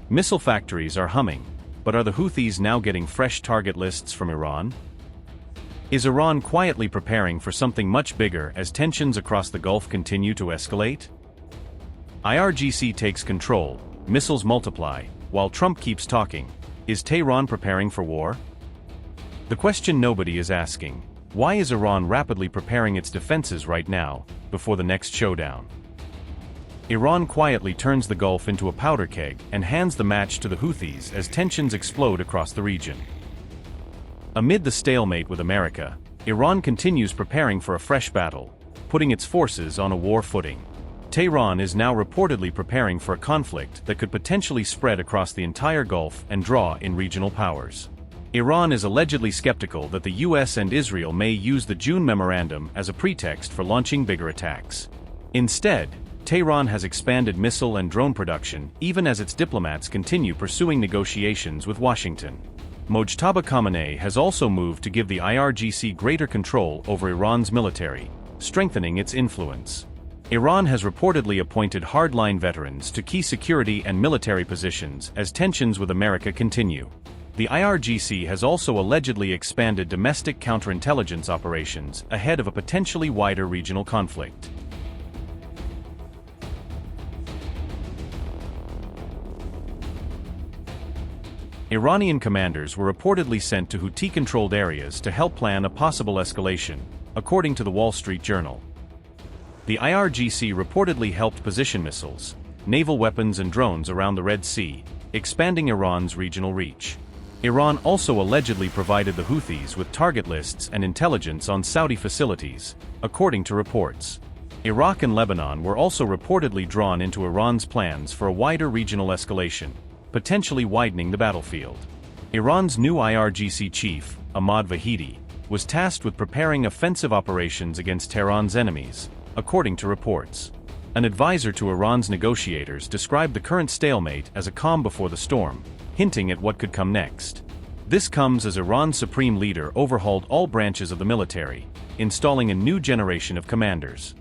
Missile factories are humming, but are the Houthis now getting fresh target lists from Iran? Is Iran quietly preparing for something much bigger as tensions across the Gulf continue to escalate? IRGC takes control, missiles multiply, while Trump keeps talking. Is Tehran preparing for war? The question nobody is asking: why is Iran rapidly preparing its defenses right now, before the next showdown? Iran quietly turns the Gulf into a powder keg and hands the match to the Houthis as tensions explode across the region. Amid the stalemate with America, Iran continues preparing for a fresh battle, putting its forces on a war footing. Tehran is now reportedly preparing for a conflict that could potentially spread across the entire Gulf and draw in regional powers. Iran is allegedly skeptical that the US and Israel may use the June memorandum as a pretext for launching bigger attacks. Instead, Tehran has expanded missile and drone production even as its diplomats continue pursuing negotiations with Washington. Mojtaba Khamenei has also moved to give the IRGC greater control over Iran's military, strengthening its influence. Iran has reportedly appointed hardline veterans to key security and military positions as tensions with America continue. The IRGC has also allegedly expanded domestic counterintelligence operations ahead of a potentially wider regional conflict. Iranian commanders were reportedly sent to Houthi-controlled areas to help plan a possible escalation, according to the Wall Street Journal. The IRGC reportedly helped position missiles, naval weapons and drones around the Red Sea, expanding Iran's regional reach. Iran also allegedly provided the Houthis with target lists and intelligence on Saudi facilities, according to reports. Iraq and Lebanon were also reportedly drawn into Iran's plans for a wider regional escalation, potentially widening the battlefield. Iran's new IRGC chief, Ahmad Vahidi, was tasked with preparing offensive operations against Tehran's enemies, according to reports. An advisor to Iran's negotiators described the current stalemate as a calm before the storm, hinting at what could come next. This comes as Iran's supreme leader overhauled all branches of the military, installing a new generation of commanders.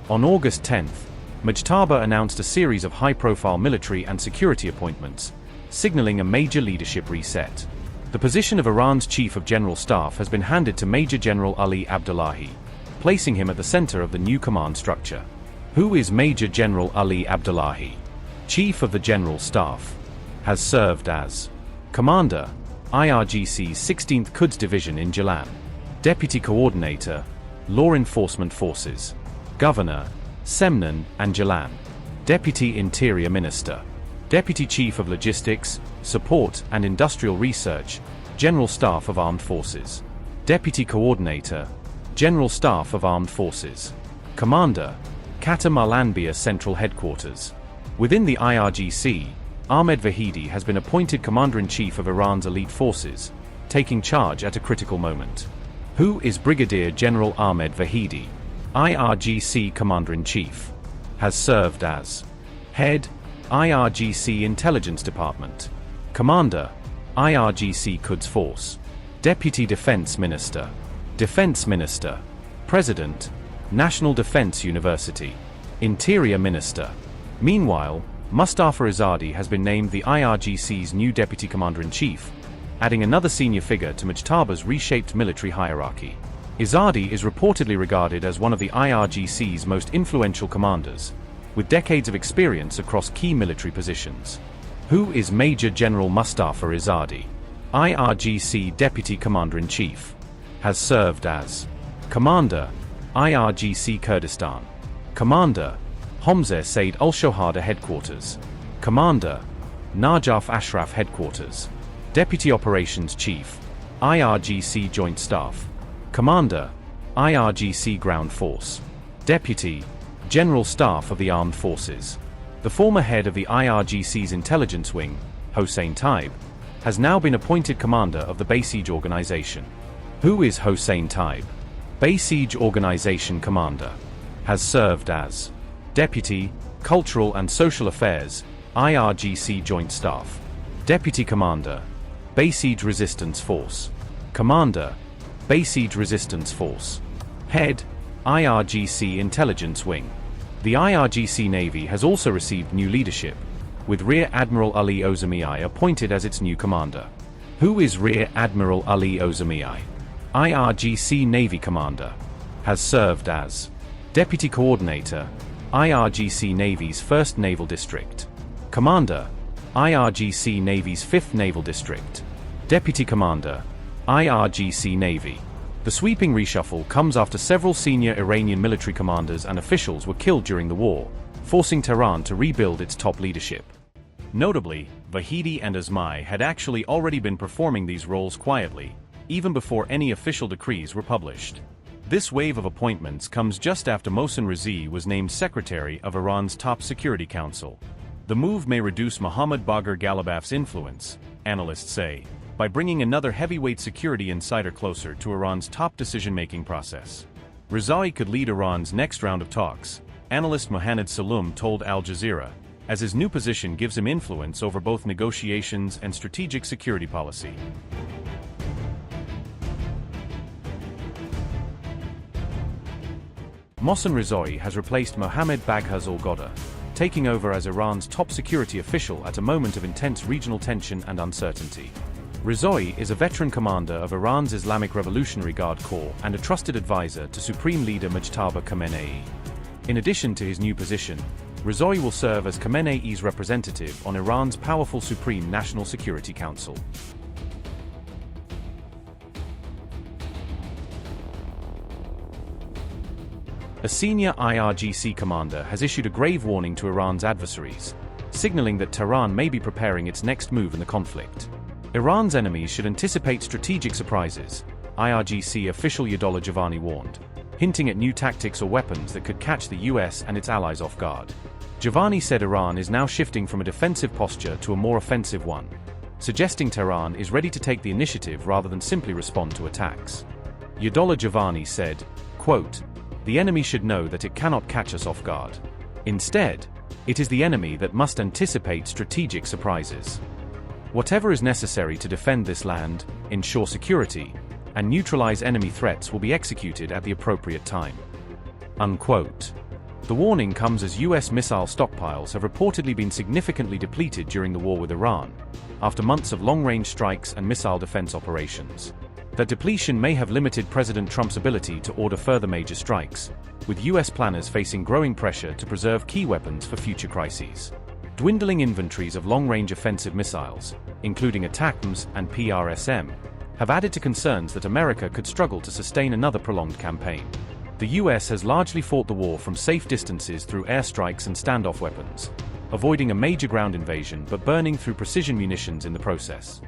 On August 10th, Mojtaba announced a series of high-profile military and security appointments, signaling a major leadership reset. The position of Iran's Chief of General Staff has been handed to Major General Ali Abdullahi, placing him at the center of the new command structure. Who is Major General Ali Abdullahi? Chief of the General Staff. Has served as Commander, IRGC's 16th Quds Division in Jalan. Deputy Coordinator, Law Enforcement Forces. Governor, Semnan and Jalan. Deputy Interior Minister. Deputy Chief of Logistics, Support and Industrial Research, General Staff of Armed Forces. Deputy Coordinator, General Staff of Armed Forces. Commander, Qatar Al-Anbiya Central Headquarters. Within the IRGC, Ahmad Vahidi has been appointed Commander-in-Chief of Iran's elite forces, taking charge at a critical moment. Who is Brigadier General Ahmad Vahidi? IRGC Commander-in-Chief. Has served as Head, IRGC Intelligence Department. Commander, IRGC Quds Force. Deputy Defense Minister. Defense Minister. President, National Defense University. Interior Minister. Meanwhile, Mustafa Izzadi has been named the IRGC's new Deputy Commander-in-Chief, adding another senior figure to Mojtaba's reshaped military hierarchy. Izzadi is reportedly regarded as one of the IRGC's most influential commanders, with decades of experience across key military positions. Who is Major General Mustafa Izzadi? IRGC Deputy Commander-in-Chief. Has served as Commander, IRGC Kurdistan. Commander, Homza Said al-Shohada Headquarters. Commander, Najaf Ashraf Headquarters. Deputy Operations Chief, IRGC Joint Staff. Commander, IRGC Ground Force. Deputy, General Staff of the Armed Forces. The former head of the IRGC's intelligence wing, Hossein Taib, has now been appointed commander of the Basij organization. Who is Hossein Taib? Basij Organization Commander. Has served as Deputy, Cultural and Social Affairs, IRGC Joint Staff. Deputy Commander, Basij Resistance Force. Commander, Basij Resistance Force. Head, IRGC Intelligence Wing. The IRGC Navy has also received new leadership, with Rear Admiral Ali Ozamiai appointed as its new commander. Who is Rear Admiral Ali Ozamiai? IRGC Navy Commander. Has served as Deputy Coordinator, IRGC Navy's 1st Naval District. Commander, IRGC Navy's 5th Naval District. Deputy Commander, IRGC Navy. The sweeping reshuffle comes after several senior Iranian military commanders and officials were killed during the war, forcing Tehran to rebuild its top leadership. Notably, Vahidi and Ahmad had actually already been performing these roles quietly, even before any official decrees were published. This wave of appointments comes just after Mohsen Razi was named Secretary of Iran's Top Security Council. The move may reduce Mohammad Bagher Ghalibaf's influence, analysts say, by bringing another heavyweight security insider closer to Iran's top decision-making process. Razi could lead Iran's next round of talks, analyst Mohammad Salum told Al Jazeera, as his new position gives him influence over both negotiations and strategic security policy. Mohsen Razi has replaced Mohammad Bagher al-Ghodda, taking over as Iran's top security official at a moment of intense regional tension and uncertainty. Razi is a veteran commander of Iran's Islamic Revolutionary Guard Corps and a trusted advisor to Supreme Leader Mojtaba Khamenei. In addition to his new position, Razi will serve as Khamenei's representative on Iran's powerful Supreme National Security Council. A senior IRGC commander has issued a grave warning to Iran's adversaries, signaling that Tehran may be preparing its next move in the conflict. Iran's enemies should anticipate strategic surprises, IRGC official Yadollah Javani warned, hinting at new tactics or weapons that could catch the US and its allies off guard. Javani said Iran is now shifting from a defensive posture to a more offensive one, suggesting Tehran is ready to take the initiative rather than simply respond to attacks. Yadollah Javani said, quote, "The enemy should know that it cannot catch us off guard. Instead, it is the enemy that must anticipate strategic surprises. Whatever is necessary to defend this land, ensure security, and neutralize enemy threats will be executed at the appropriate time." Unquote. The warning comes as US missile stockpiles have reportedly been significantly depleted during the war with Iran, after months of long-range strikes and missile defense operations. That depletion may have limited President Trump's ability to order further major strikes, with US planners facing growing pressure to preserve key weapons for future crises. Dwindling inventories of long-range offensive missiles, including ATACMS and PRSM, have added to concerns that America could struggle to sustain another prolonged campaign. The US has largely fought the war from safe distances through airstrikes and standoff weapons, avoiding a major ground invasion but burning through precision munitions in the process.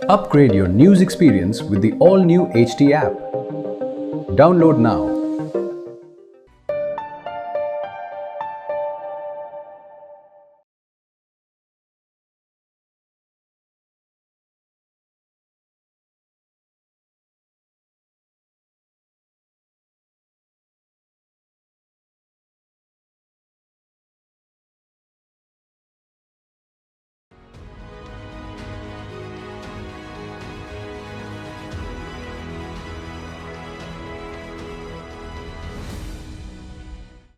Upgrade your news experience with the all-new HT app. Download now.